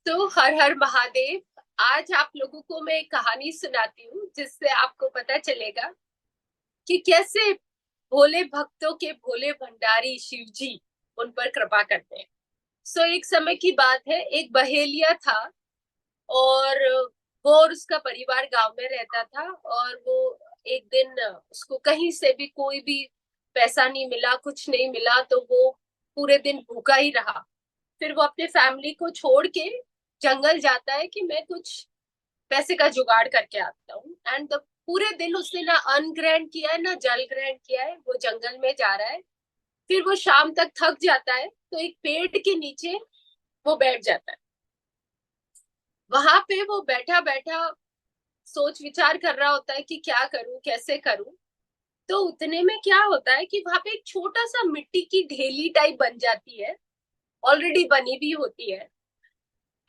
तो हर हर महादेव। आज आप लोगों को मैं एक कहानी सुनाती हूँ जिससे आपको पता चलेगा कि कैसे भोले भक्तों के भोले भंडारी शिव जी उन पर कृपा करते हैं। एक समय की बात है, एक बहेलिया था और वो और उसका परिवार गांव में रहता था। और वो एक दिन उसको कहीं से भी कोई भी पैसा नहीं मिला, कुछ नहीं मिला, तो वो पूरे दिन भूखा ही रहा। फिर वो अपने फैमिली को छोड़ के जंगल जाता है कि मैं कुछ पैसे का जुगाड़ करके आता हूँ। एंड पूरे दिन उसने ना अन्न ग्रहण किया है ना जल ग्रहण किया है, वो जंगल में जा रहा है। फिर वो शाम तक थक जाता है तो एक पेड़ के नीचे वो बैठ जाता है। वहां पे वो बैठा बैठा सोच विचार कर रहा होता है कि क्या करूं, कैसे करूं। तो उतने में क्या होता है कि वहां पे एक छोटा सा मिट्टी की ढेली टाइप बन जाती है, ऑलरेडी बनी भी होती है।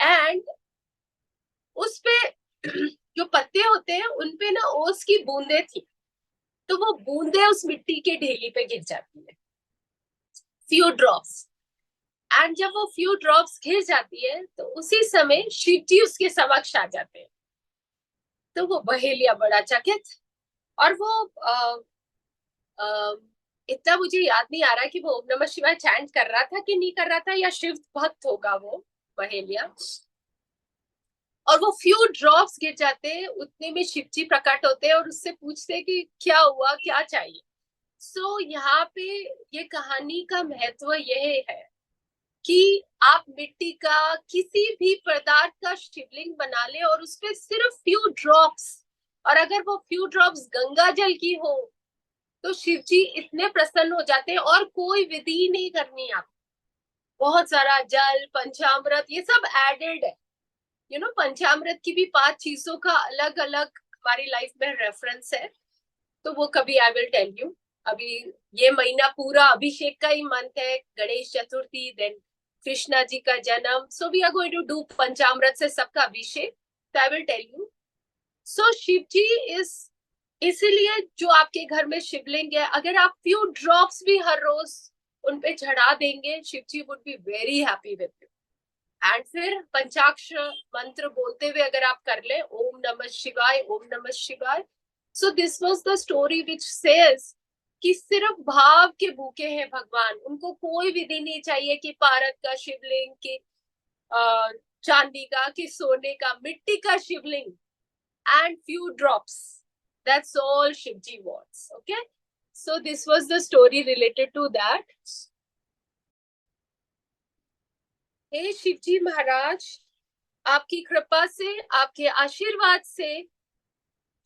एंड उस पे जो पत्ते होते हैं उन पे ना ओस की बूंदे थी। तो वो बूंदे उस मिट्टी के ढेली पे गिर जाती है, फ्यू ड्रॉप्स। एंड जब वो फ्यू ड्रॉप्स गिर जाती है तो उसी समय शिव जी उसके समक्ष आ जाते हैं। तो वो बहेलिया बड़ा चकित। और वो आ, इतना मुझे याद नहीं आ रहा कि वो ओम नमः शिवाय चैंट कर रहा था कि नहीं कर रहा था, या शिव भक्त होगा वो बहेलिया। और वो फ्यू ड्रॉप्स गिर जाते हैं, उतने में शिव जी प्रकट होते हैं और उससे पूछते हैं कि क्या हुआ, क्या चाहिए। यहाँ पे ये कहानी का महत्व यह है कि आप मिट्टी का किसी भी पदार्थ का शिवलिंग बना ले और उसपे सिर्फ फ्यू ड्रॉप्स, और अगर वो फ्यू ड्रॉप्स गंगा जल की हो तो शिव जी इतने प्रसन्न हो जाते हैं और कोई विधि नहीं करनी आप। बहुत सारा जल, पंचामृत, ये सब एडेड है। पंचामृत की भी 5 चीजों का अलग अलग हमारी लाइफ में रेफरेंस है। तो वो कभी आई विल टेल यू। अभी ये महीना पूरा अभिषेक का ही मंथ है, गणेश चतुर्थी, देन कृष्णा जी का जन्म। We are going to do पंचामृत से सबका अभिषेक। तो I will tell you. Shiv ji इस इसीलिए जो आपके घर में शिवलिंग है, अगर आप फ्यू ड्रॉप्स भी हर रोज उन पे चढ़ा देंगे, Shiv ji would be very happy with you. And फिर पंचाक्षर मंत्र बोलते हुए अगर आप कर ले, ओम नमः शिवाय, ओम नमः शिवाय। This was the story which says कि सिर्फ भाव के भूखे हैं भगवान, उनको कोई विधि नहीं चाहिए कि पारद का शिवलिंग, कि चांदी का, कि सोने का, मिट्टी का shivling and few drops, that's all Shivji wants. Okay, so this was the story related to that. हे शिवजी महाराज, आपकी कृपा से, आपके आशीर्वाद से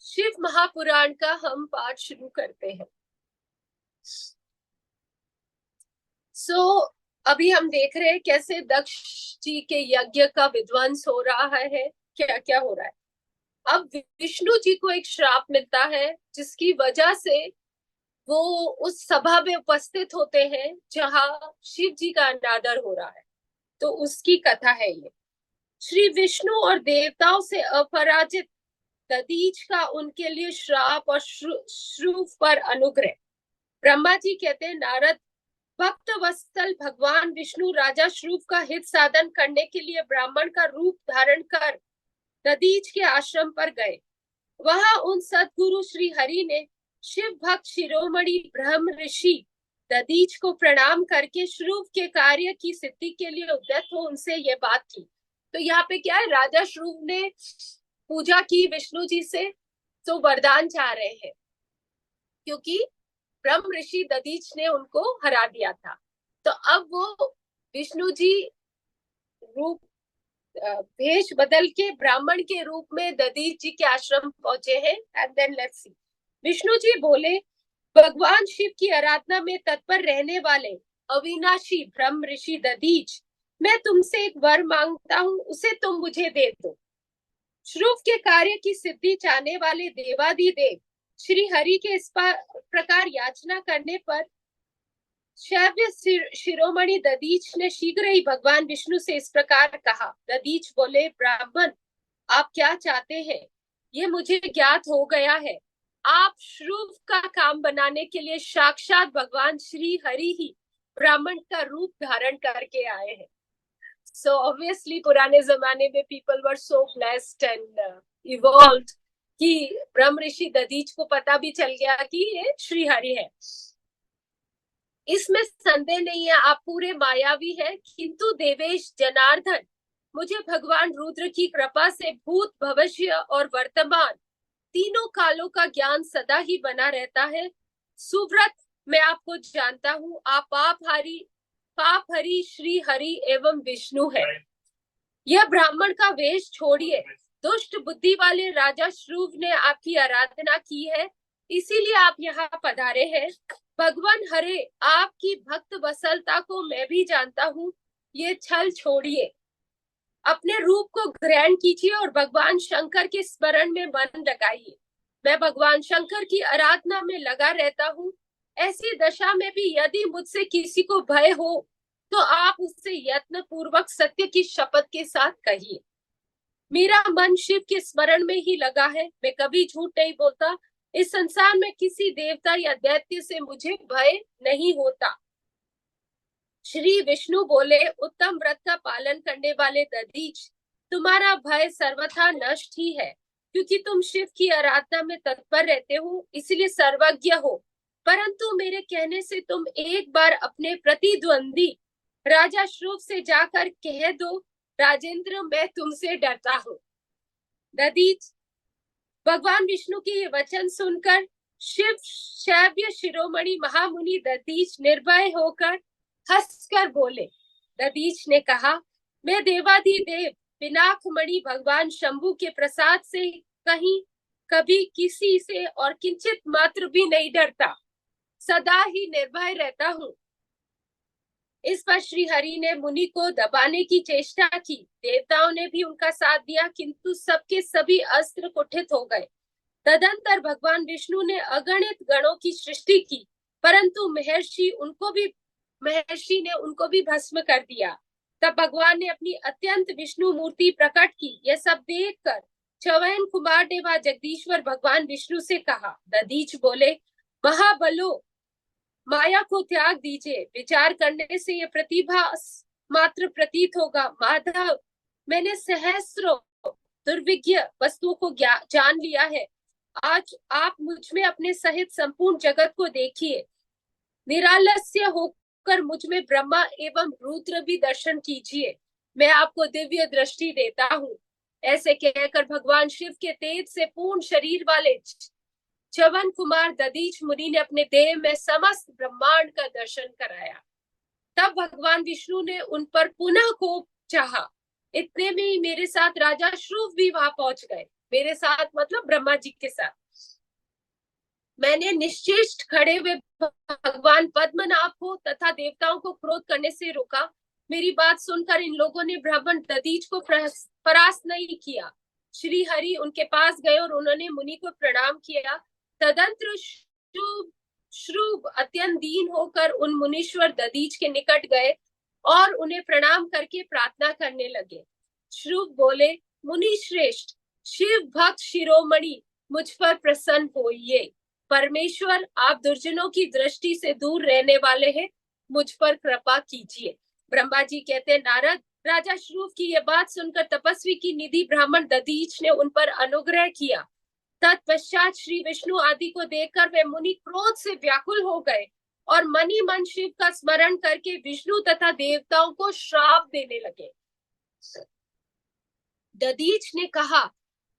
शिव महापुराण का हम पाठ शुरू करते हैं। अभी हम देख रहे हैं कैसे दक्ष जी के यज्ञ का विध्वंस हो रहा है, क्या क्या हो रहा है। अब विष्णु जी को एक श्राप मिलता है जिसकी वजह से वो उस सभा में उपस्थित होते हैं जहां शिव जी का अनादर हो रहा है। तो उसकी कथा है ये। श्री विष्णु और देवताओं से अपराजित दधीच का उनके लिए श्राप और श्रुव पर अनुग्रह। ब्रह्मा जी कहते हैं, नारद, भक्त वत्सल भगवान विष्णु राजा श्रुव का हित साधन करने के लिए ब्राह्मण का रूप धारण कर दधीच के आश्रम पर गए। वहां उन सदगुरु श्री हरि ने शिव भक्त शिरोमणि ब्रह्म ऋषि दधीच को प्रणाम करके श्रुव के कार्य की सिद्धि के लिए उद्यत हो उनसे ये बात की। तो यहाँ पे क्या है, राजा श्रुव ने पूजा की विष्णु जी से, तो वरदान चाह रहे हैं क्योंकि ब्रह्म ऋषि दधीच ने उनको हरा दिया था। तो अब वो विष्णु जी रूप भेष बदल के ब्राह्मण के रूप में दधीच जी के आश्रम पहुंचे हैं। And then let's see, Vishnu ji बोले, भगवान शिव की आराधना में तत्पर रहने वाले अविनाशी ब्रह्म ऋषि दधीच, मैं तुमसे एक वर मांगता हूँ, उसे तुम मुझे दे दो। श्रुव के कार्य की सिद्धि चाहने वाले देवादिदेव श्री हरि के इस प्रकार याचना करने पर शैव्य शिरोमणि दधीच ने शीघ्र ही भगवान विष्णु से इस प्रकार कहा। दधीच बोले, ब्राह्मण, आप क्या चाहते हैं ये मुझे ज्ञात हो गया है। आप श्रुव का काम बनाने के लिए साक्षात भगवान श्री हरि ही ब्राह्मण का रूप धारण करके आए हैं। सो ऑब्वियसली पुराने जमाने में people were so blessed and evolved कि ब्रह्म ऋषि दधीच को पता भी चल गया कि ये श्री हरि है। इसमें संदेह नहीं है, आप पूरे मायावी है, किंतु देवेश जनार्दन, मुझे भगवान रुद्र की कृपा से भूत भविष्य और वर्तमान तीनों कालों का ज्ञान सदा ही बना रहता है। सुव्रत, मैं आपको जानता हूँ, आप पाप हरि श्री हरि एवं विष्णु है। यह ब्राह्मण का वेश छोड़िए, दुष्ट बुद्धि वाले राजा श्रुव ने आपकी आराधना की है, इसीलिए आप यहाँ पधारे हैं। भगवान हरे, आपकी भक्त वत्सलता को मैं भी जानता हूँ, ये छल छोड़िए, अपने रूप को ग्रहण कीजिए और भगवान शंकर के स्मरण में मन लगाइए। मैं भगवान शंकर की आराधना में लगा रहता हूँ। ऐसी दशा में भी यदि मुझसे किसी को भय हो तो आप उससे यत्न पूर्वक सत्य की शपथ के साथ कहिए। मेरा मन शिव के स्मरण में ही लगा है, मैं कभी झूठ नहीं बोलता। इस संसार में किसी देवता या दैत्य से मुझे भय नहीं होता। श्री विष्णु बोले, उत्तम व्रत का पालन करने वाले दधीच, तुम्हारा भय सर्वथा नष्ट ही है, क्योंकि तुम शिव की आराधना में तत्पर रहते हो, इसलिए सर्वज्ञ हो। परंतु मेरे कहने से तुम एक बार अपने प्रतिद्वंदी राजा श्रुव से जाकर कह दो, राजेंद्र, मैं तुमसे डरता हूँ। दधीच, भगवान विष्णु के ये वचन सुनकर शिव शैव्य शिरोमणि महामुनि दधीच निर्भय होकर हंसकर बोले। दधीच ने कहा, मैं देवाधिदेव पिनाकमणि भगवान शंभु के प्रसाद से कहीं कभी किसी से और किंचित मात्र भी नहीं डरता, सदा ही निर्भय रहता हूँ। इस पर श्री हरि ने मुनि को दबाने की चेष्टा की। देवताओं ने भी उनका साथ दिया, किंतु सबके सभी अस्त्र कुठित हो गए। तदंतर भगवान विष्णु ने अगणित गणों की सृष्टि की, परंतु महर्षि ने उनको भी भस्म कर दिया। तब भगवान ने अपनी अत्यंत विष्णु मूर्ति प्रकट की। यह सब देखकर च्यवन कुमार ने व जगदीश्वर भगवान विष्णु से कहा। दधीच बोले, महाबलो, माया को त्याग दीजिए, विचार करने से यह प्रतिभा मात्र प्रतीत होगा। माधव, मैंने सहस्रों दुर्विज्ञ वस्तुओं को जान लिया है। आज आप मुझ में अपने सहित संपूर्ण जगत को देखिए। निरालस्य होकर मुझ में ब्रह्मा एवं रुद्र भी दर्शन कीजिए। मैं आपको दिव्य दृष्टि देता हूँ। ऐसे कहकर भगवान शिव के तेज से पूर्ण शरीर वाले च्यवन कुमार दधीच मुनि ने अपने देह में समस्त ब्रह्मांड का दर्शन कराया। तब भगवान विष्णु ने उन पर पुनः कोप चाहा। इतने में ही मेरे साथ राजा श्रुव भी वहां पहुंच गए। मेरे साथ मतलब ब्रह्मा जी के साथ। मैंने निश्चिष्ट खड़े हुए भगवान पद्मनाभ को तथा देवताओं को क्रोध करने से रोका। मेरी बात सुनकर इन लोगों ने ब्राह्मण दधीच को परास्त नहीं किया। श्री हरि उनके पास गए और उन्होंने मुनि को प्रणाम किया। तदंतर श्रुव अत्यंत दीन होकर उन मुनीश्वर दधीच के निकट गए और उन्हें प्रणाम करके प्रार्थना करने लगे। श्रुव बोले, मुनि श्रेष्ठ, शिव भक्त शिरोमणि, मुझ पर प्रसन्न होइए। परमेश्वर, आप दुर्जनों की दृष्टि से दूर रहने वाले हैं, मुझ पर कृपा कीजिए। ब्रह्मा जी कहते, नारद, राजा श्रुव की यह बात सुनकर तपस्वी की निधि ब्राह्मण दधीच ने उन पर अनुग्रह किया। तत्पश्चात श्री विष्णु आदि को देखकर वे मुनि क्रोध से व्याकुल हो गए और मनी मन शिव का स्मरण करके विष्णु तथा देवताओं को श्राप देने लगे। दधीच ने कहा,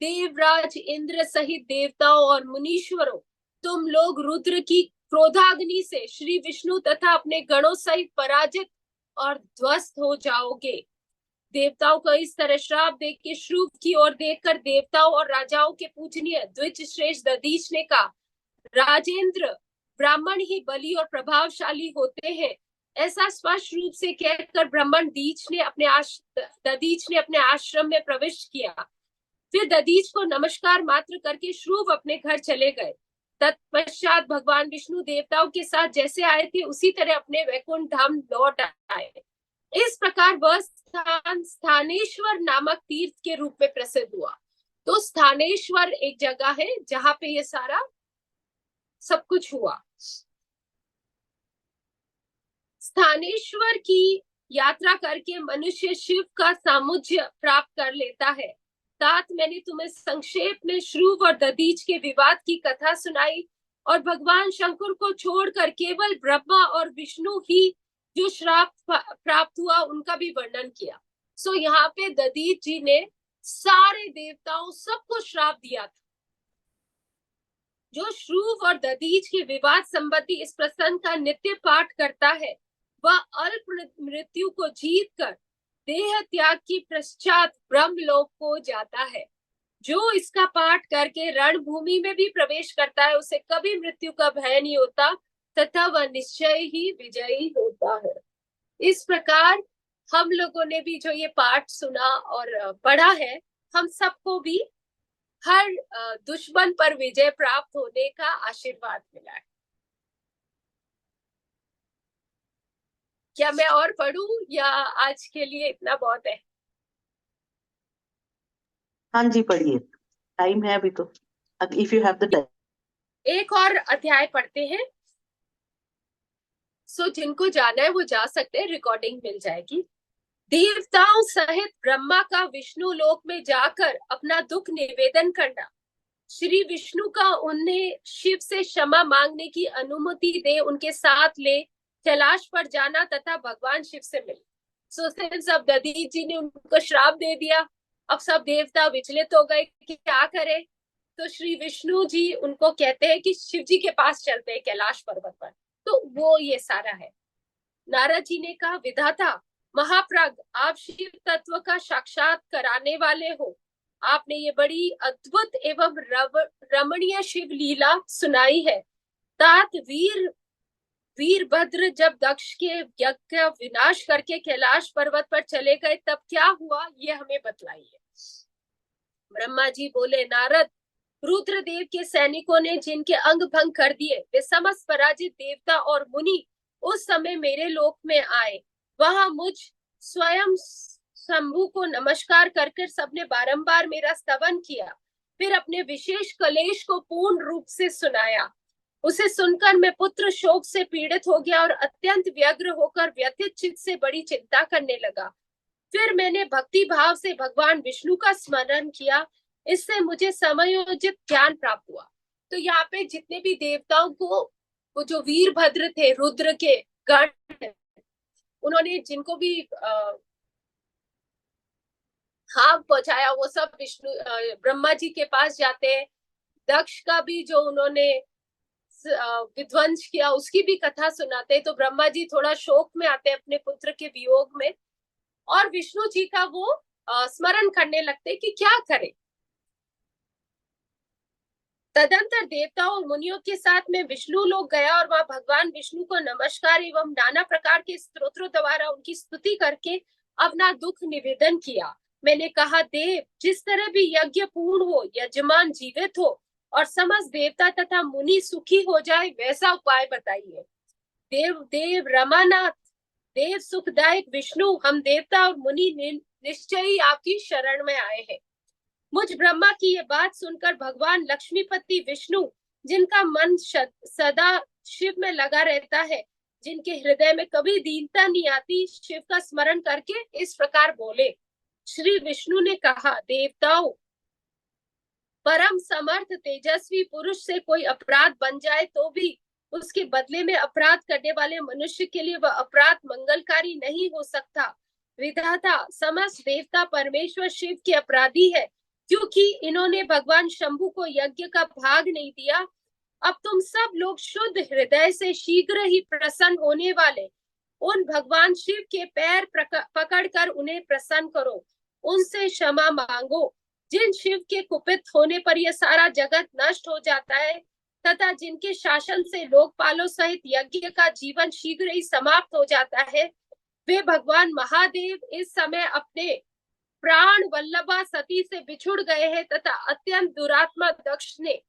देवराज इंद्र सहित देवताओं और मुनीश्वरों, तुम लोग रुद्र की क्रोधाग्नि से श्री विष्णु तथा अपने गणों सहित पराजित और ध्वस्त हो जाओगे। देवताओं को इस तरह श्राप देख के श्रुव की ओर देखकर देवताओं और राजाओं के पूजनीय द्विज श्रेष्ठ दधीच ने कहा, राजेंद्र, ब्राह्मण ही बली और प्रभावशाली होते हैं। ऐसा स्पष्ट रूप से कहकर ब्राह्मण दधीच ने अपने आश्रम में प्रवेश किया। फिर दधीच को नमस्कार मात्र करके श्रुव अपने घर चले गए। तत्पश्चात भगवान विष्णु देवताओं के साथ जैसे आए थे उसी तरह अपने वैकुंठ धाम लौट आए। इस प्रकार वह स्थान स्थानेश्वर नामक तीर्थ के रूप में प्रसिद्ध हुआ। तो स्थानेश्वर एक जगह है जहां पे ये सारा सब कुछ हुआ। स्थानेश्वर की यात्रा करके मनुष्य शिव का सामुज्य प्राप्त कर लेता है। तात मैंने तुम्हें संक्षेप में श्रुव और दधीच के विवाद की कथा सुनाई और भगवान शंकर को छोड़कर केवल ब्रह्मा और विष्णु ही जो श्राप प्राप्त हुआ उनका भी वर्णन किया। सो यहाँ पे दधीच जी ने सारे देवताओं सबको श्राप दिया था। जो श्रुव और दधीच के विवाद संबंधी इस प्रसंग का नित्य पाठ करता है वह अल्प मृत्यु को जीत कर देह त्याग की पश्चात ब्रह्मलोक को जाता है। जो इसका पाठ करके रणभूमि में भी प्रवेश करता है उसे कभी मृत्यु का भय नहीं होता तथा वह निश्चय ही विजयी होता है। इस प्रकार हम लोगों ने भी जो ये पाठ सुना और पढ़ा है, हम सबको भी हर दुश्मन पर विजय प्राप्त होने का आशीर्वाद मिला है। क्या मैं और पढ़ूं या आज के लिए इतना बहुत है? हाँ जी, पढ़िए, टाइम है अभी तो, if you have the time. एक और अध्याय पढ़ते हैं। सो जिनको जाना है वो जा सकते हैं, रिकॉर्डिंग मिल जाएगी। देवताओं सहित ब्रह्मा का विष्णु लोक में जाकर अपना दुख निवेदन करना। श्री विष्णु का उन्हें शिव से क्षमा मांगने की अनुमति दे उनके साथ ले कैलाश पर जाना तथा भगवान शिव से मिले। सो सब दधीच जी ने उनको श्राप दे दिया। अब सब देवता विचलित हो गए कि क्या करें। तो श्री विष्णु जी उनको कहते हैं कि शिव जी के पास चलते हैं कैलाश पर्वत पर। तो वो ये सारा है। नारद जी ने कहा, विधाता महाप्रज्ञ, आप शिव तत्व का साक्षात कराने वाले हो। आपने ये बड़ी अद्भुत एवं रमणीय शिव लीला सुनाई है। तात वीरभद्र जब दक्ष के यज्ञ का विनाश करके कैलाश पर्वत पर चले गए तब क्या हुआ ये हमें बतलाइए। ब्रह्मा जी बोले, नारद, रुद्रदेव के सैनिकों ने जिनके अंग भंग कर दिए वे समस्त पराजित देवता और मुनि उस समय मेरे लोक में आए। वहां मुझ स्वयं शंभु को नमस्कार करके सबने बारंबार मेरा स्तवन किया। फिर अपने विशेष कलेश को पूर्ण रूप से सुनाया। उसे सुनकर मैं पुत्र शोक से पीड़ित हो गया और अत्यंत व्यग्र होकर व्यथित चित्त से बड़ी चिंता करने लगा। फिर मैंने भक्ति भाव से भगवान विष्णु का स्मरण किया। इससे मुझे समयोजित ज्ञान प्राप्त हुआ। तो यहाँ पे जितने भी देवताओं को वो जो वीरभद्र थे रुद्र के गण, उन्होंने जिनको भी हाथ पहुंचाया वो सब विष्णु ब्रह्मा जी के पास जाते हैं। दक्ष का भी जो उन्होंने विध्वंस किया उसकी भी कथा सुनाते हैं। तो ब्रह्मा जी थोड़ा शोक में आते हैं अपने पुत्र के वियोग में और विष्णु जी का वो स्मरण करने लगते कि क्या करें। तदंतर देवताओं और मुनियों के साथ में विष्णु लोक गया और वहां भगवान विष्णु को नमस्कार एवं नाना प्रकार के स्तोत्रों द्वारा उनकी स्तुति करके अपना दुख निवेदन किया। मैंने कहा, देव, जिस तरह भी यज्ञ पूर्ण हो, यजमान जीवित हो और समस्त देवता तथा मुनि सुखी हो जाए वैसा उपाय बताइए। देव रमानाथ, देव सुखदायक विष्णु, हम देवता और मुनि निश्चय ही आपकी शरण में आए हैं। मुझ ब्रह्मा की ये बात सुनकर भगवान लक्ष्मीपति विष्णु, जिनका मन सदा शिव में लगा रहता है, जिनके हृदय में कभी दीनता नहीं आती, शिव का स्मरण करके इस प्रकार बोले। श्री विष्णु ने कहा, देवताओं, परम समर्थ तेजस्वी पुरुष से कोई अपराध बन जाए तो भी उसके बदले में अपराध करने वाले मनुष्य के लिए वह अपराध मंगलकारी नहीं हो सकता। विधाता, समस्त देवता परमेश्वर शिव के अपराधी है क्योंकि इन्होंने भगवान शंभु को यज्ञ का भाग नहीं दिया। अब तुम सब लोग शुद्ध हृदय से शीघ्र ही प्रसन्न होने वाले उन भगवान शिव के पैर पकड़कर उन्हें प्रसन्न करो, उनसे क्षमा मांगो। जिन शिव के कुपित होने पर यह सारा जगत नष्ट हो जाता है तथा जिनके शासन से लोकपालों सहित यज्ञ का जीवन शीघ्र ही समाप्त हो जाता है, वे भगवान महादेव इस समय अपने प्राण वल्लभा सती से बिछुड़ गए हैं तथा अत्यंत दुरात्मा दक्ष ने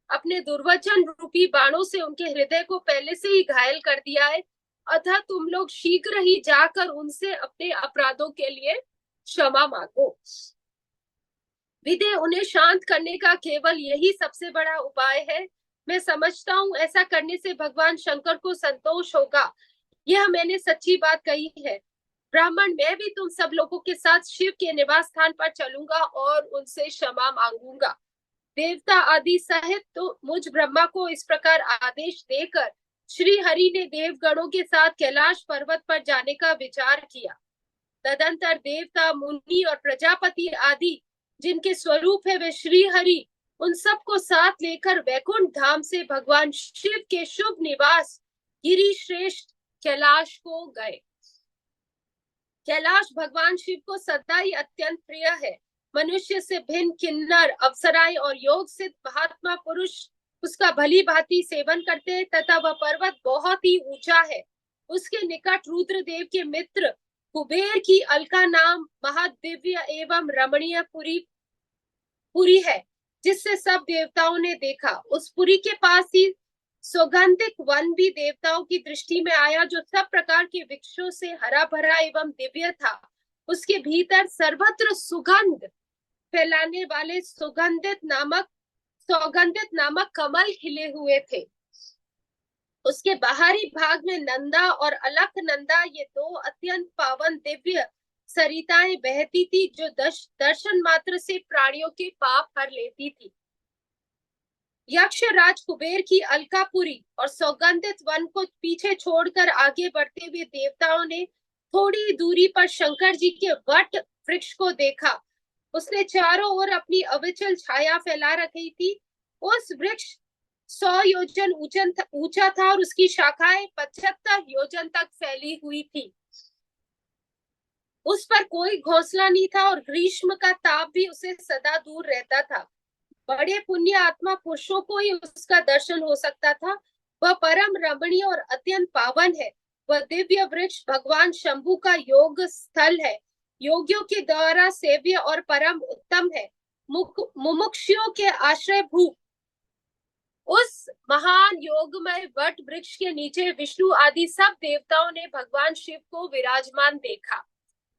अपने दुर्वचन रूपी बाणों से उनके हृदय को पहले से ही घायल कर दिया है। अतः तुम लोग शीघ्र ही जाकर उनसे अपने अपराधों के लिए क्षमा मांगो। विदे, उन्हें शांत करने का केवल यही सबसे बड़ा उपाय है। मैं समझता हूँ ऐसा करने से भगवान शंकर को संतोष होगा। यह मैंने सच्ची बात कही है। ब्राह्मण, मैं भी तुम सब लोगों के साथ शिव के निवास स्थान पर चलूंगा और उनसे क्षमा मांगूंगा। देवता आदि सहित तो मुझ ब्रह्मा को इस प्रकार आदेश देकर श्री हरि ने देवगणों के साथ कैलाश पर्वत पर जाने का विचार किया। तदंतर देवता, मुनि और प्रजापति आदि जिनके स्वरूप है वे श्री हरि, उन सबको साथ लेकर वैकुंठ धाम से भगवान शिव के शुभ निवास गिरि श्रेष्ठ कैलाश को गए। कैलाश भगवान शिव को सदा ही अत्यंत प्रिय है। मनुष्य से भिन्न किन्नर, अप्सराएं और योग सिद्ध महात्मा पुरुष उसका भली भांति सेवन करते हैं तथा वह पर्वत बहुत ही ऊंचा है। उसके निकट रुद्रदेव के मित्र कुबेर की अलका नाम महादिव्य एवं रमणीय पुरी है, जिससे सब देवताओं ने देखा। उस पुरी के पास ही सौगंधिक वन भी देवताओं की दृष्टि में आया, जो सब प्रकार के वृक्षों से हरा भरा एवं दिव्य था। उसके भीतर सर्वत्र सुगंध फैलाने वाले सौगंधित नामक कमल खिले हुए थे। उसके बाहरी भाग में नंदा और अलकनंदा, ये दो अत्यंत पावन दिव्य सरिताएं बहती थी, जो दर्शन मात्र से प्राणियों के पाप हर लेती थी। यक्ष राज कुबेर की अलकापुरी और सौगंधित वन को पीछे छोड़कर आगे बढ़ते हुए देवताओं ने थोड़ी दूरी पर शंकर जी के वट वृक्ष को देखा। उसने चारों ओर अपनी अविचल छाया फैला रखी थी। उस वृक्ष 100 योजन ऊंचा था और उसकी शाखाएं 75 योजन तक फैली हुई थी। उस पर कोई घोंसला नहीं था और ग्रीष्म का ताप भी उसे सदा दूर रहता था। बड़े पुण्य आत्मा पुरुषों को ही उसका दर्शन हो सकता था। वह परम रमणीय और अत्यंत पावन है। वह दिव्य वृक्ष भगवान शंभु का योग स्थल है, योगियों के द्वारा सेव्य और परम उत्तम है, मुमुक्षुओं के आश्रय भूत। उस महान योगमय वट वृक्ष के नीचे विष्णु आदि सब देवताओं ने भगवान शिव को विराजमान देखा।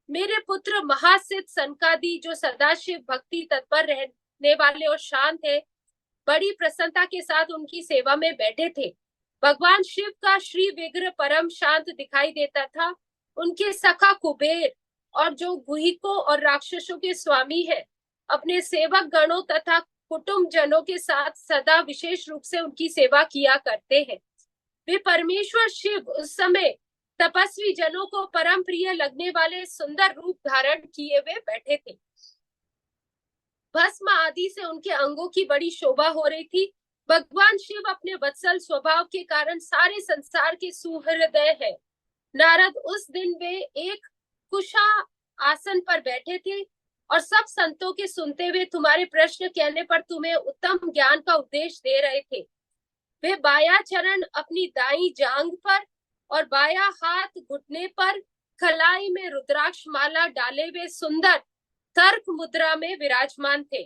मेरे पुत्र महासिद्ध सनकादि, जो सदाशिव भक्ति तत्पर रहने वाले और शांत है, बड़ी प्रसन्नता के साथ उनकी सेवा में बैठे थे। भगवान शिव का श्री विग्रह परम शांत दिखाई देता था। उनके सखा कुबेर और जो गुहिकों और राक्षसों के स्वामी है, अपने सेवक गणों तथा कुटुंब जनों के साथ सदा विशेष रूप से उनकी सेवा किया करते हैं। वे परमेश्वर शिव उस समय तपस्वी जनों को परम प्रिय लगने वाले सुंदर रूप धारण किए हुए बैठे थे। भस्म आदि से उनके अंगों की बड़ी शोभा हो रही थी। भगवान शिव अपने वत्सल स्वभाव के कारण सारे संसार के सुहृदय है। नारद, उस दिन वे एक कुशा आसन पर बैठे थे और सब संतों के सुनते हुए तुम्हारे प्रश्न कहने पर तुम्हें उत्तम ज्ञान का उपदेश दे रहे थे। वे बाया चरण अपनी दाई जांघ पर और बाया हाथ घुटने पर खलाई में रुद्राक्ष माला डाले हुए सुंदर तर्क मुद्रा में विराजमान थे।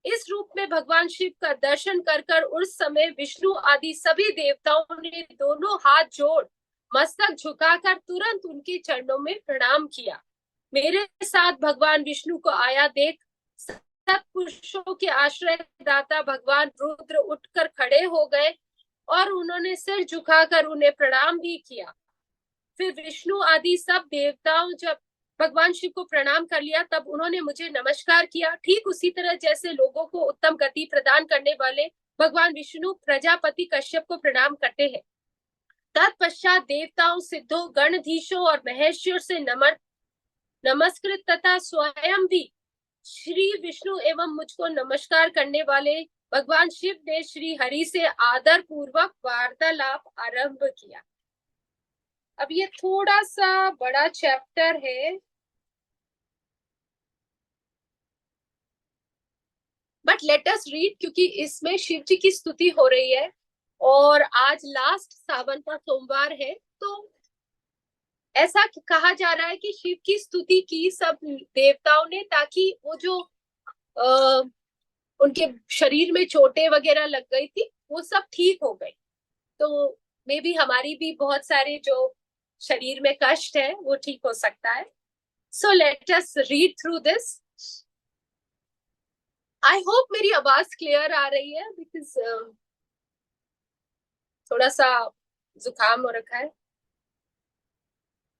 इस रूप में भगवान शिव का दर्शन कर उस समय विष्णु आदि सभी देवताओं ने दोनों हाथ जोड़ मस्तक झुकाकर तुरंत उनके चरणों में प्रणाम किया। मेरे साथ भगवान विष्णु को आया देख सत्पुरुषों के आश्रय दाता भगवान रुद्र उठकर खड़े हो गए और उन्होंने सिर झुकाकर उन्हें प्रणाम भी किया। फिर विष्णु आदि सब देवताओं जब भगवान शिव को प्रणाम कर लिया, तब उन्होंने मुझे नमस्कार किया, ठीक उसी तरह जैसे लोगों को उत्तम गति प्रदान करने वाले भगवान विष्णु प्रजापति कश्यप को प्रणाम करते हैं। तत्पश्चात देवताओं, सिद्धों, गणधीशों और महेश्वर से नमस्कृत तथा स्वयं भी श्री विष्णु एवं मुझको नमस्कार करने वाले भगवान शिव ने श्री हरि से आदर पूर्वक वार्तालाप आरंभ किया। अब ये थोड़ा सा बड़ा चैप्टर है, बट लेट अस रीड, क्योंकि इसमें शिव जी की स्तुति हो रही है और आज लास्ट सावन का सोमवार है। तो ऐसा कहा जा रहा है कि शिव की स्तुति की सब देवताओं ने, ताकि वो जो उनके शरीर में चोटें वगैरह लग गई थी वो सब ठीक हो गई। तो मे बी हमारी भी बहुत सारे जो शरीर में कष्ट है वो ठीक हो सकता है। So let us read through this. I hope मेरी आवाज क्लियर आ रही है, बिकॉज थोड़ा सा जुकाम हो रखा है।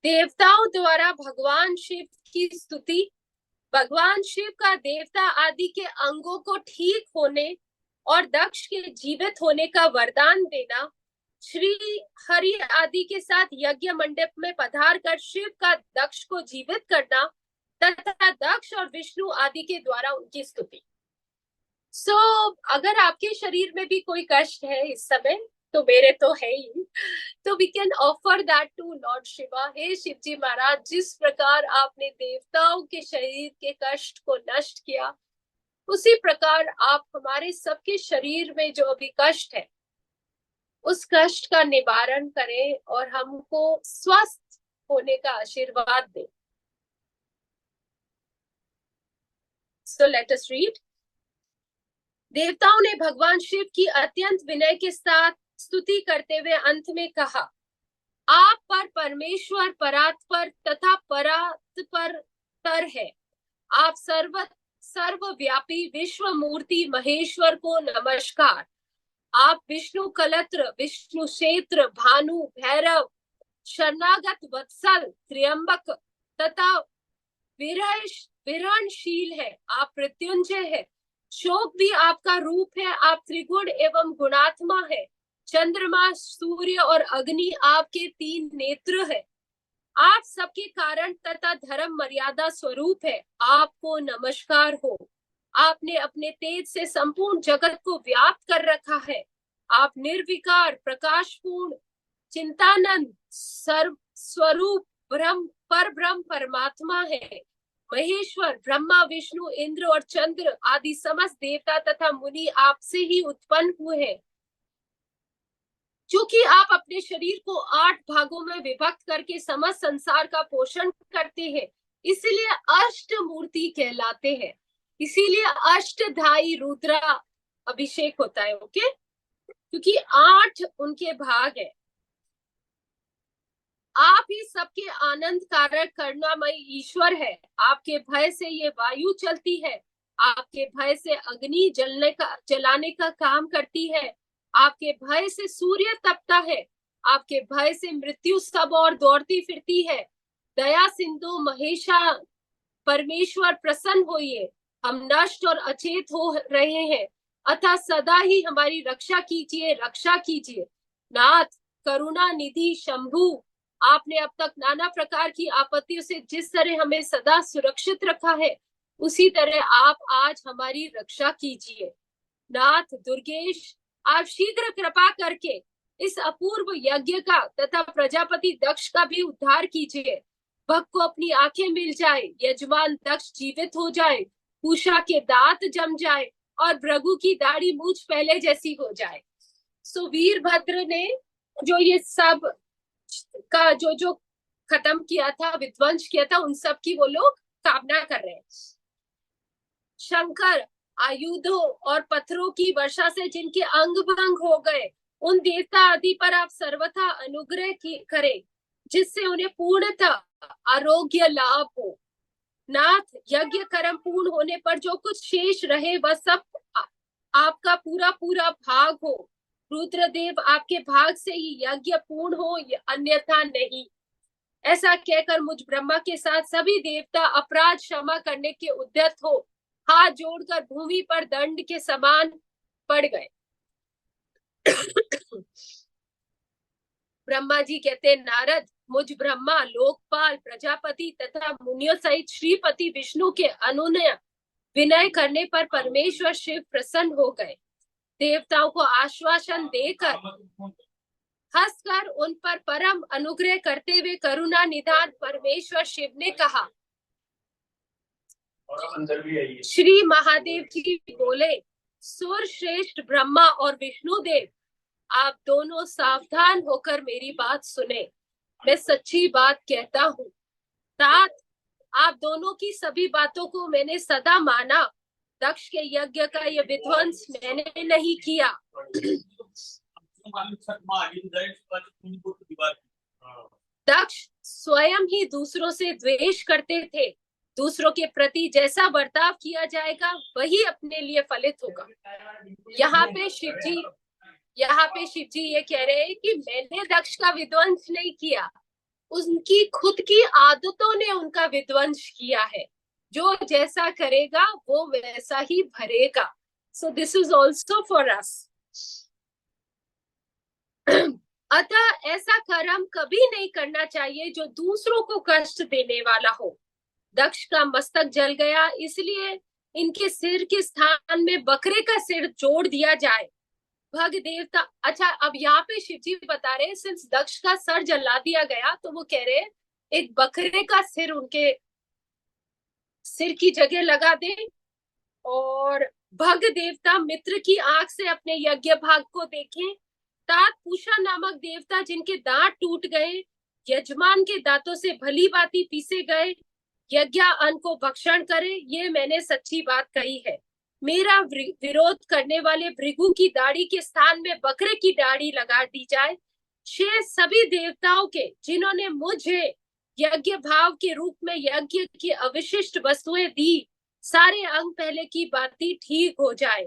देवताओं द्वारा भगवान शिव की स्तुति, भगवान शिव का देवता आदि के अंगों को ठीक होने और दक्ष के जीवित होने का वरदान देना, श्री हरि आदि के साथ यज्ञ मंडप में पधार कर शिव का दक्ष को जीवित करना तथा दक्ष और विष्णु आदि के द्वारा उनकी स्तुति। अगर आपके शरीर में भी कोई कष्ट है इस समय, तो मेरे तो है ही, तो we can offer that to lord Shiva. हे शिव जी महाराज, जिस प्रकार आपने देवताओं के शरीर के कष्ट को नष्ट किया, उसी प्रकार आप हमारे सबके शरीर में जो अभी कष्ट है, उस कष्ट का निवारण करें और हमको स्वस्थ होने का आशीर्वाद दें। So let us read. देवताओं ने भगवान शिव की अत्यंत विनय के साथ स्तुति करते हुए अंत में कहा, आप पर परमेश्वर परात्पर तथा परात्पर तर है। आप सर्वव्यापी विश्व मूर्ति महेश्वर को नमस्कार। आप विष्णु कलत्र, विष्णु क्षेत्र, भानु, भैरव, शरणागत वत्सल, त्र्यंबक तथा विरणशील है। आप मृत्युंजय है। शोक भी आपका रूप है। आप त्रिगुण एवं गुणात्मा है। चंद्रमा, सूर्य और अग्नि आपके 3 नेत्र है। आप सबके कारण तथा धर्म मर्यादा स्वरूप है। आपको नमस्कार हो। आपने अपने तेज से संपूर्ण जगत को व्याप्त कर रखा है। आप निर्विकार, प्रकाशपूर्ण, चिंतानंद, सर्व स्वरूप ब्रह्म परमात्मा है। महेश्वर, ब्रह्मा, विष्णु, इंद्र और चंद्र आदि समस्त देवता तथा मुनि आपसे ही उत्पन्न हुए हैं। क्योंकि आप अपने शरीर को 8 भागों में विभक्त करके समस्त संसार का पोषण करते हैं, इसीलिए अष्ट मूर्ति कहलाते हैं। इसीलिए अष्टधाई रुद्रा अभिषेक होता है। ओके, क्योंकि 8 उनके भाग है। आप ही सबके आनंद कारक करुणामय ईश्वर है। आपके भय से ये वायु चलती है। आपके भय से अग्नि जलाने का काम करती है। आपके भय से सूर्य तपता है। आपके भय से मृत्यु सब और दौड़ती फिरती है। दया सिंधु महेशा परमेश्वर प्रसन्न होइए। हम नष्ट और अचेत हो रहे हैं, अतः सदा ही हमारी रक्षा कीजिए, रक्षा कीजिए। नाथ करुणा निधि शंभु, आपने अब तक नाना प्रकार की आपत्तियों से जिस तरह हमें सदा सुरक्षित रखा है, उसी तरह आप आज हमारी रक्षा कीजिए। नाथ दुर्गेश, आप शीघ्र कृपा करके इस अपूर्व यज्ञ का तथा प्रजापति दक्ष का भी उद्धार कीजिए। भक्त को अपनी आंखें मिल जाए, यजमान दक्ष जीवित हो जाए, पूषा के दांत जम जाए और भृगु की दाढ़ी मूछ पहले जैसी हो जाए। सो वीरभद्र ने जो ये सब का जो खत्म किया था, विध्वंस किया था, उन सब की वो लोग कामना कर रहे हैं। शंकर आयुधों और पत्थरों की वर्षा से जिनके अंग भंग हो गए, उन देवता आदि पर आप सर्वथा अनुग्रह करें, जिससे उन्हें पूर्णतः आरोग्य लाभ हो। नाथ यज्ञ कर्म पूर्ण होने पर जो कुछ शेष रहे वह सब आपका पूरा पूरा भाग हो। रुद्रदेव, आपके भाग से ही यज्ञ पूर्ण हो, अन्यथा नहीं। ऐसा कहकर मुझ ब्रह्मा के साथ सभी देवता अपराध क्षमा करने के उद्यत हो हाथ जोड़कर भूमि पर दंड के समान पड़ गए। ब्रह्मा जी कहते, नारद, मुझ ब्रह्मा, लोकपाल, प्रजापति तथा मुनियों सहित श्रीपति विष्णु के अनुनय विनय करने पर परमेश्वर शिव प्रसन्न हो गए। देवताओं को आश्वासन देकर हंसकर उन पर परम अनुग्रह करते हुए करुणा निधान परमेश्वर शिव ने कहा, श्री महादेव जी बोले, सुर श्रेष्ठ ब्रह्मा और विष्णु देव, आप दोनों सावधान होकर मेरी बात सुने। मैं सच्ची बात कहता हूँ। तात, आप दोनों की सभी बातों को मैंने सदा माना। दक्ष के यज्ञ का यह विध्वंस मैंने नहीं किया। दक्ष स्वयं ही दूसरों से द्वेष करते थे। दूसरों के प्रति जैसा बर्ताव किया जाएगा वही अपने लिए फलित होगा। यहाँ पे शिव जी ये कह रहे हैं कि मैंने दक्ष का विध्वंस नहीं किया, उनकी खुद की आदतों ने उनका विध्वंस किया है। जो जैसा करेगा वो वैसा ही भरेगा। So this is also for us. अतः ऐसा कर्म कभी नहीं करना चाहिए जो दूसरों को कष्ट देने वाला हो। दक्ष का मस्तक जल गया, इसलिए इनके सिर के स्थान में बकरे का सिर जोड़ दिया जाए। भग देवता, अच्छा अब यहाँ पे शिव जी बता रहे हैं, सिंस दक्ष का सर जला दिया गया तो वो कह रहे हैं एक बकरे का सिर उनके सिर की जगह लगा दे। और भग देवता मित्र की आंख से अपने यज्ञ भाग को देखें। तात पूषा नामक देवता जिनके दांत टूट गए, यजमान के दांतों से भली भांति पीसे गए, यज्ञ अन्न को भक्षण करे, ये मैंने सच्ची बात कही है। मेरा विरोध करने वाले भृगु की दाढ़ी के स्थान में बकरे की दाढ़ी लगा दी जाए। शेष सभी देवताओं के जिन्होंने मुझे यज्ञ भाव के रूप में यज्ञ की अविशिष्ट वस्तुएं दी, सारे अंग पहले की बाती ठीक हो जाए।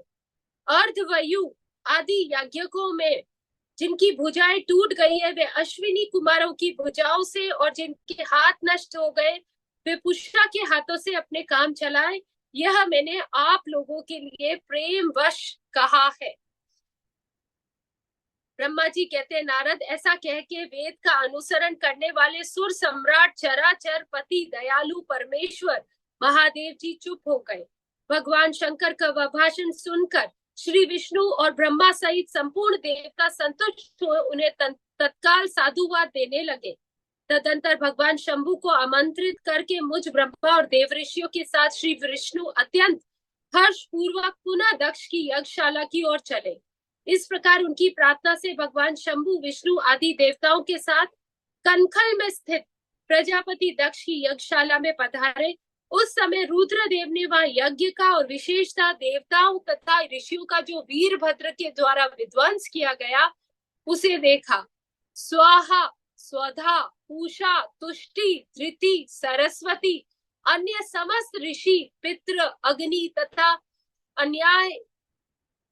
अर्धवयु आदि यज्ञकों में जिनकी भुजाएं टूट गई है, वे अश्विनी कुमारों की भुजाओं से, और जिनके हाथ नष्ट हो गए वे पुष्पा के हाथों से अपने काम चलाए। यह मैंने आप लोगों के लिए प्रेम वश कहा है। ब्रह्मा जी कहते हैं, नारद ऐसा कह के वेद का अनुसरण करने वाले सुर सम्राट चराचर पति दयालु परमेश्वर महादेव जी चुप हो गए। भगवान शंकर का वह भाषण सुनकर श्री विष्णु और ब्रह्मा सहित संपूर्ण देवता संतुष्ट हो उन्हें तत्काल साधुवाद देने लगे। तदंतर भगवान शंभु को आमंत्रित करके मुझ ब्रह्मा और देव ऋषियों के साथ श्री विष्णु अत्यंत हर्ष पूर्वक पुनः दक्ष की यज्ञशाला की ओर चले। इस प्रकार उनकी प्रार्थना से भगवान शंभु विष्णु आदि देवताओं के साथ कनखल में स्थित प्रजापति दक्ष की यज्ञशाला में पधारे। उस समय रुद्रदेव ने वहां यज्ञ का और विशेषता देवताओं तथा ऋषियों का जो वीरभद्र के द्वारा विध्वंस किया गया उसे देखा। स्वाहा स्वधा पूषा तुष्टि धृति सरस्वती अन्य समस्त ऋषि पितृ अग्नि तथा अन्याय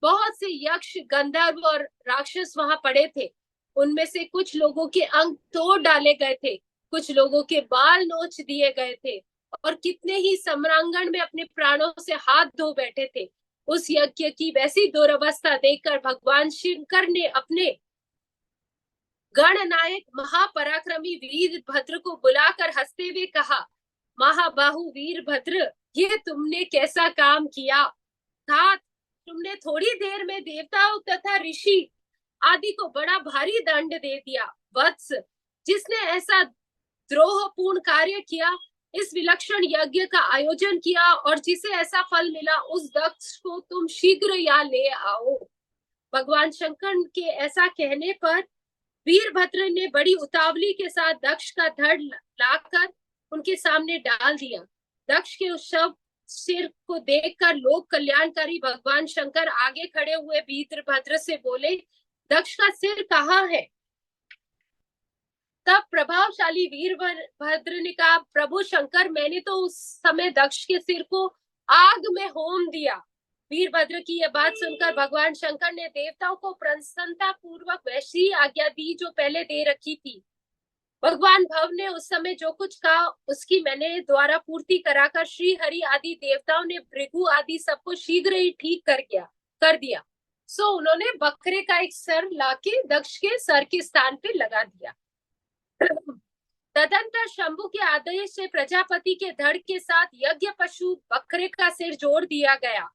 बहुत से यक्ष गंधर्व और राक्षस वहां पड़े थे। उनमें से कुछ लोगों के अंग तोड़ डाले गए थे, कुछ लोगों के बाल नोच दिए गए थे, और कितने ही सम्रांगण में अपने प्राणों से हाथ धो बैठे थे। उस यज्ञ की वैसी दुरवस्था देखकर भगवान शंकर ने अपने गणनायक महापराक्रमी वीरभद्र को बुलाकर हंसते हुए कहा, महाबाहु वीरभद्र, ये तुमने कैसा काम किया। था तुमने थोड़ी देर में देवताओं तथा ऋषि आदि को बड़ा भारी दंड दे दिया। वत्स, जिसने ऐसा द्रोहपूर्ण कार्य किया, इस विलक्षण यज्ञ का आयोजन किया और जिसे ऐसा फल मिला, उस दक्ष को तुम शीघ्र यहाँ ले आओ। भगवान शंकर के ऐसा कहने पर वीरभद्र ने बड़ी उतावली के साथ दक्ष का धड़ लाकर उनके सामने डाल दिया। दक्ष के उस शव सिर को देखकर लोक कल्याणकारी भगवान शंकर आगे खड़े हुए वीरभद्र से बोले, दक्ष का सिर कहाँ है। तब प्रभावशाली वीरभद्र ने कहा, प्रभु शंकर, मैंने तो उस समय दक्ष के सिर को आग में होम दिया। वीरभद्र की यह बात सुनकर भगवान शंकर ने देवताओं को प्रसन्नता पूर्वक वैसी आज्ञा दी जो पहले दे रखी थी। भगवान भव ने उस समय जो कुछ कहा उसकी मैंने द्वारा पूर्ति कराकर श्री हरि आदि देवताओं ने भृगु आदि सबको शीघ्र ही ठीक कर दिया। सो उन्होंने बकरे का एक सर लाके दक्ष के सर के स्थान पे लगा दिया। तदंतर शंभु के आदेश से प्रजापति के धड़ के साथ यज्ञ पशु बकरे का सिर जोड़ दिया गया।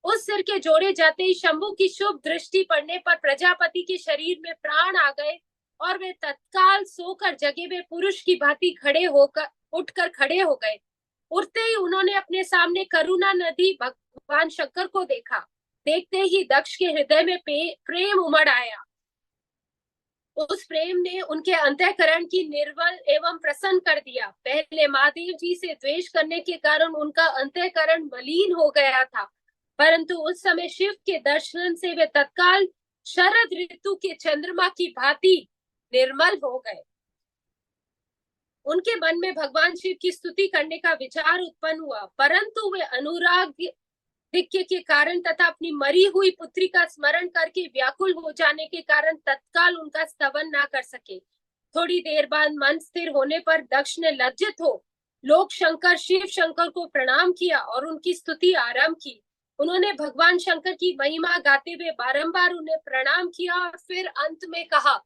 उस सिर के जोड़े जाते ही शंभु की शुभ दृष्टि पड़ने पर प्रजापति के शरीर में प्राण आ गए और वे तत्काल सोकर जगे हुए पुरुष की भांति उठकर खड़े हो गए। उठते ही उन्होंने अपने सामने करुणा नदी भगवान शंकर को देखा। देखते ही दक्ष के हृदय में प्रेम उमड़ आया। उस प्रेम ने उनके अंतःकरण की निर्मल एवं प्रसन्न कर दिया। पहले महादेव जी से द्वेष करने के कारण उनका अंतःकरण मलिन हो गया था, परंतु उस समय शिव के दर्शन से वे तत्काल शरद ऋतु के चंद्रमा की भांति निर्मल हो गए। उनके मन में भगवान शिव की स्तुति करने का विचार उत्पन्न हुआ, परंतु वे अनुराग के कारण तथा अपनी मरी हुई पुत्री का स्मरण करके व्याकुल हो जाने के कारण तत्काल उनका स्तवन ना कर सके। थोड़ी देर बाद मन स्थिर होने पर दक्ष ने लज्जित हो लोक शंकर शिव शंकर को प्रणाम किया और उनकी स्तुति आरंभ की। उन्होंने भगवान शंकर की महिमा गाते हुए बारंबार उन्हें प्रणाम किया और फिर अंत में कहा,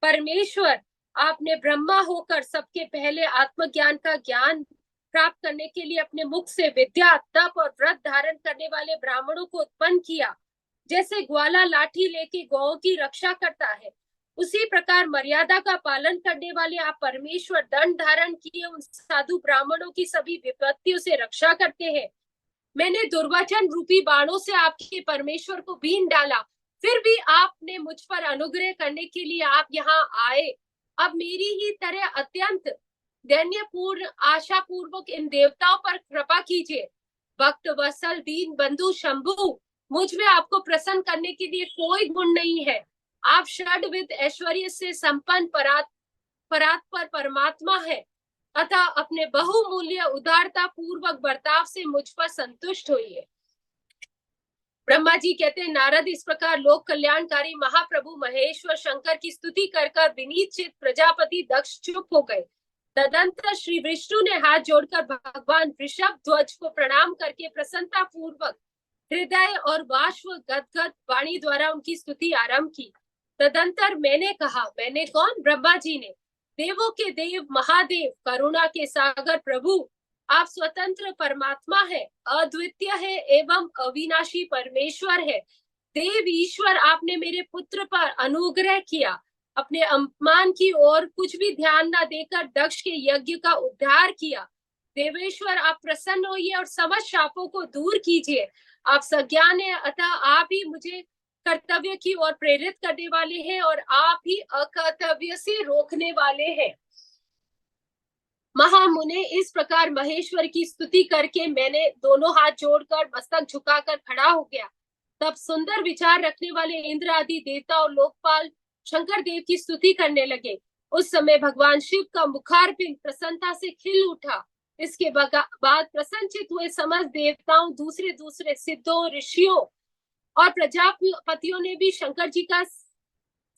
परमेश्वर, आपने ब्रह्मा होकर सबके पहले आत्मज्ञान का ज्ञान प्राप्त करने के लिए अपने मुख से विद्या, तप और व्रत धारण करने वाले ब्राह्मणों को उत्पन्न किया। जैसे ग्वाला लाठी लेके गौ की रक्षा करता है, उसी प्रकार मर्यादा का पालन करने वाले आप परमेश्वर दंड धारण किए उन साधु ब्राह्मणों की सभी विपत्तियों से रक्षा करते हैं। मैंने दुर्वचन रूपी बाणों से आपके परमेश्वर को बीन डाला, फिर भी आपने मुझ पर अनुग्रह करने के लिए आप यहाँ आए। अब मेरी ही तरह अत्यंत दैन्यपूर्ण आशा पूर्वक इन देवताओं पर कृपा कीजिए। भक्त वत्सल दीन बंधु शंभु, मुझ में आपको प्रसन्न करने के लिए कोई गुण नहीं है। आप षड्विध ऐश्वर्य से संपन्न परात्पर परमात्मा है, अतः अपने बहुमूल्य उदारता पूर्वक बर्ताव से मुझ पर संतुष्ट होइए। ब्रह्मा जी कहते हैं, नारद इस प्रकार लोक कल्याणकारी महाप्रभु महेश्वर शंकर की स्तुति कर विनीत चित प्रजापति दक्ष चुप हो गए। तदंतर श्री विष्णु ने हाथ जोड़कर भगवान वृषभ ध्वज को प्रणाम करके प्रसन्नता पूर्वक हृदय और बाष्प गदगद वाणी द्वारा उनकी स्तुति आरंभ की। तदंतर मैंने कहा, मैंने कौन? ब्रह्मा जी ने। देवों के देव महादेव, करुणा के सागर प्रभु, आप स्वतंत्र परमात्मा है, अद्वितीय है एवं अविनाशी परमेश्वर है। देव ईश्वर, आपने मेरे पुत्र पर अनुग्रह किया। अपने अपमान की ओर कुछ भी ध्यान न देकर दक्ष के यज्ञ का उद्धार किया। देवेश्वर, आप प्रसन्न होइए और समस्त शापों को दूर कीजिए। आप सज्ञान है, अतः आप ही मुझे कर्तव्य की ओर प्रेरित करने वाले हैं और आप ही अकर्तव्य से रोकने वाले हैं। महामुने, इस प्रकार महेश्वर की स्तुति करके मैंने दोनों हाथ जोड़कर मस्तक झुकाकर खड़ा हो गया। तब सुंदर विचार रखने वाले इंद्र आदि देवता और लोकपाल शंकर देव की स्तुति करने लगे। उस समय भगवान शिव का मुखारबिंद प्रसन्नता से खिल उठा। इसके बाद प्रसन्नचित हुए समस्त देवताओं, दूसरे दूसरे सिद्धों, ऋषियों और प्रजापतियों ने भी शंकर जी का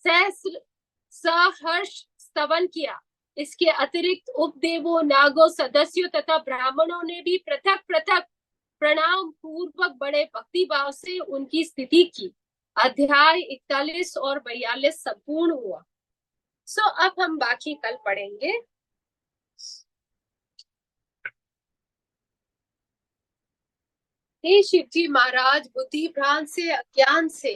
सहर्ष स्तवन किया। इसके अतिरिक्त उपदेवों, नागों, सदस्यों तथा ब्राह्मणों ने भी पृथक पृथक प्रणाम पूर्वक बड़े भक्ति भाव से उनकी स्तुति की। अध्याय 41 और 42 संपूर्ण हुआ। अब हम बाकी कल पढ़ेंगे। हे शिव जी महाराज, बुद्धि भ्रांत से, अज्ञान से,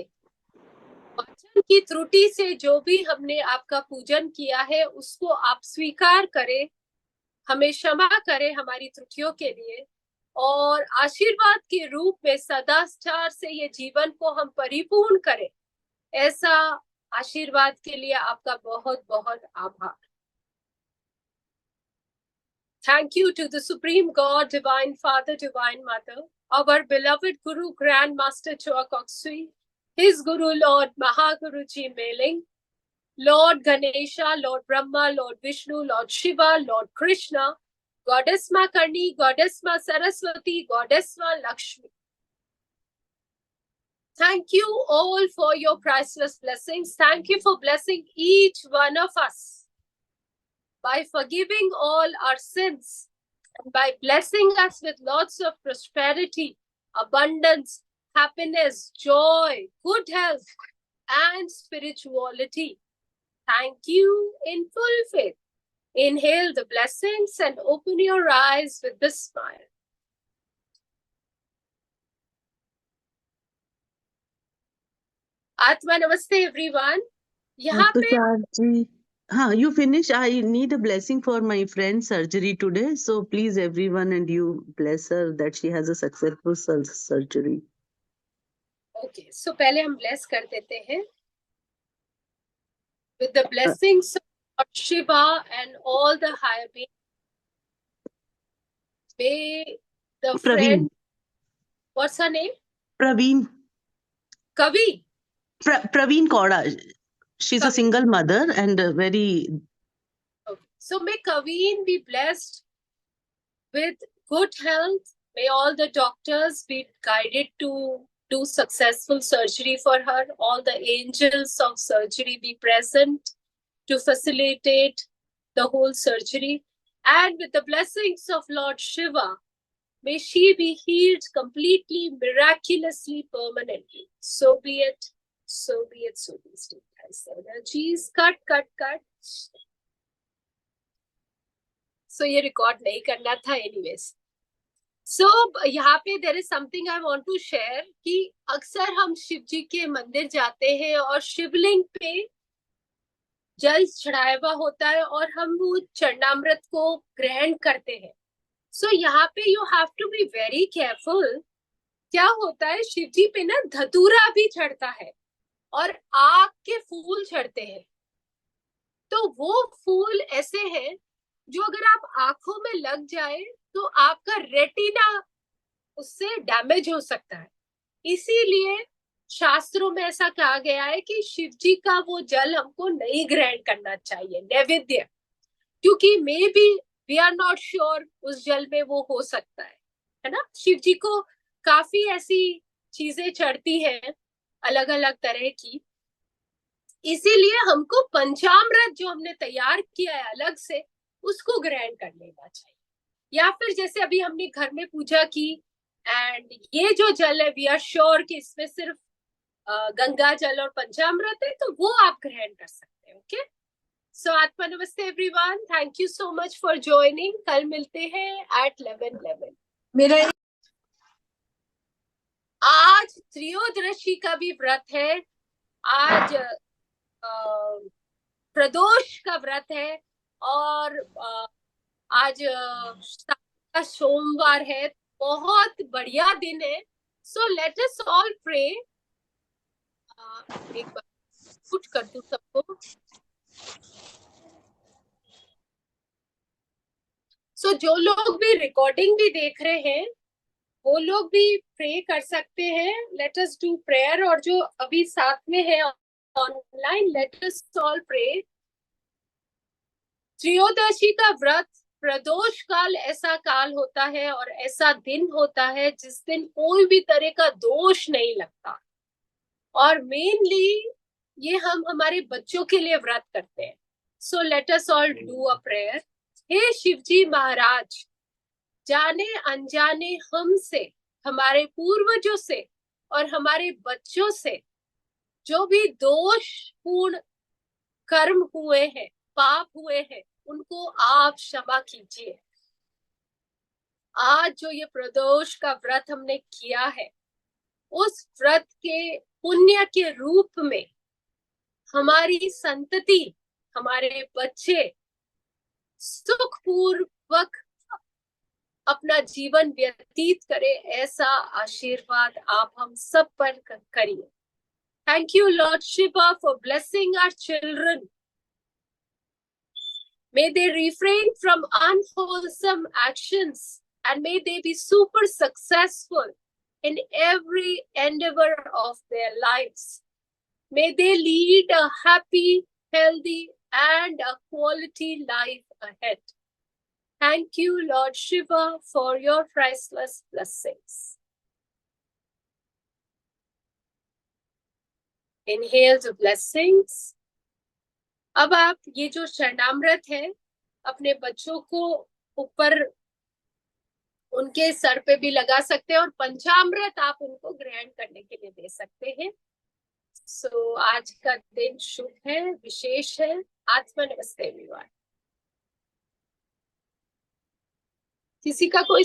वचन की त्रुटि से जो भी हमने आपका पूजन किया है उसको आप स्वीकार करें, हमें क्षमा करें हमारी त्रुटियों के लिए, और आशीर्वाद के रूप में सदाचार से ये जीवन को हम परिपूर्ण करें। ऐसा आशीर्वाद के लिए आपका बहुत बहुत आभार। Thank you to the Supreme God, Divine Father, Divine Mother, our beloved Guru, Grand Master Choa Koksui, his Guru Lord Mahaguruji Meling, Lord Ganesha, Lord Brahma, Lord Vishnu, Lord Shiva, Lord Krishna, Goddess Ma Karni, Goddess Ma Saraswati, Goddess Ma Lakshmi. Thank you all for your priceless blessings. Thank you for blessing each one of us by forgiving all our sins and by blessing us with lots of prosperity, abundance, happiness, joy, good health, and spirituality. Thank you in full faith. Inhale the blessings and open your eyes with a smile. Atma Namaste everyone. यहाँ पे you finish. I need a blessing for my friend's surgery today. So please everyone and you bless her that she has a successful surgery. Okay, so पहले हम bless कर देते हैं. With the blessings of Shiva and all the higher beings. May the Praveen. friend, what's her name? Praveen. Kavi. Praveen Koda. She's Kavi. a single mother and very... Okay. So may Kaveen be blessed with good health. May all the doctors be guided to do successful surgery for her. All the angels of surgery be present. to facilitate the whole surgery. And with the blessings of Lord Shiva, may she be healed completely, miraculously, permanently. So be it, so be it, so be it. Energies, cut, cut, cut. So ये record नहीं करना था anyways. So यहाँ पे there is something I want to share कि अक्सर हम शिव जी के मंदिर जाते हैं और शिवलिंग पे जल चढ़ाया हुआ होता है और हम वो चरणामृत को ग्रहण करते हैं. सो यहाँ पे you have to be very careful. क्या होता है, शिव जी पे ना धतूरा भी चढ़ता है और आग के फूल चढ़ते हैं. तो वो फूल ऐसे हैं जो अगर आप आंखों में लग जाए तो आपका रेटिना उससे डैमेज हो सकता है. इसीलिए शास्त्रों में ऐसा कहा गया है कि शिव जी का वो जल हमको नहीं ग्रहण करना चाहिए, नैवेद्य, क्योंकि maybe we are not sure उस जल में वो हो सकता है ना. शिव जी को काफी ऐसी चीजें चढ़ती हैं अलग अलग तरह की. इसीलिए हमको पंचामृत जो हमने तैयार किया है अलग से, उसको ग्रहण कर लेना चाहिए. या फिर जैसे अभी हमने घर में पूजा की एंड ये जो जल है वी आर श्योर कि इसमें सिर्फ गंगा जल और पंचामृत है, तो वो आप ग्रहण कर सकते हैं. ओके, सो आत्मा नमस्ते everyone, thank you so much for joining. कल मिलते हैं at 11:11. मेरा आज त्रयोदशी का भी व्रत है, आज प्रदोष का व्रत है और आज का सोमवार है. बहुत बढ़िया दिन है. So let us all pray. एक बार पुट कर दूं सबको. सो जो लोग भी रिकॉर्डिंग भी देख रहे हैं वो लोग भी प्रे कर सकते हैं. Let us do prayer. और जो अभी साथ में है online, let us all pray. त्रयोदशी का व्रत, प्रदोष काल ऐसा काल होता है और ऐसा दिन होता है जिस दिन कोई भी तरह का दोष नहीं लगता. और मेनली ये हम हमारे बच्चों के लिए व्रत करते हैं. So let us all do a prayer. हे शिवजी महाराज, जाने अनजाने हमसे, हमारे पूर्वजों से और हमारे बच्चों से जो भी दोषपूर्ण कर्म हुए हैं, पाप हुए हैं, उनको आप क्षमा कीजिए. आज जो ये प्रदोष का व्रत हमने किया है, उस व्रत के पुण्य के रूप में हमारी संतति, हमारे बच्चे सुखपूर्वक अपना जीवन व्यतीत करे, ऐसा आशीर्वाद आप हम सब पर करिए. Thank you Lord Shiva for blessing our children. May they refrain from unwholesome actions and may they be super successful in every endeavor of their lives. May they lead a happy, healthy, and a quality life ahead. Thank you, Lord Shiva, for your priceless blessings. Inhale the blessings. अब आप ये जो चरणामृत है अपने बच्चों को ऊपर उनके सर पे भी लगा सकते हैं और पंचामृत आप उनको ग्रहण करने के लिए दे सकते हैं. सो आज का दिन शुभ है, विशेष है. आत्मा नमस्ते एवरीवन. किसी का कोई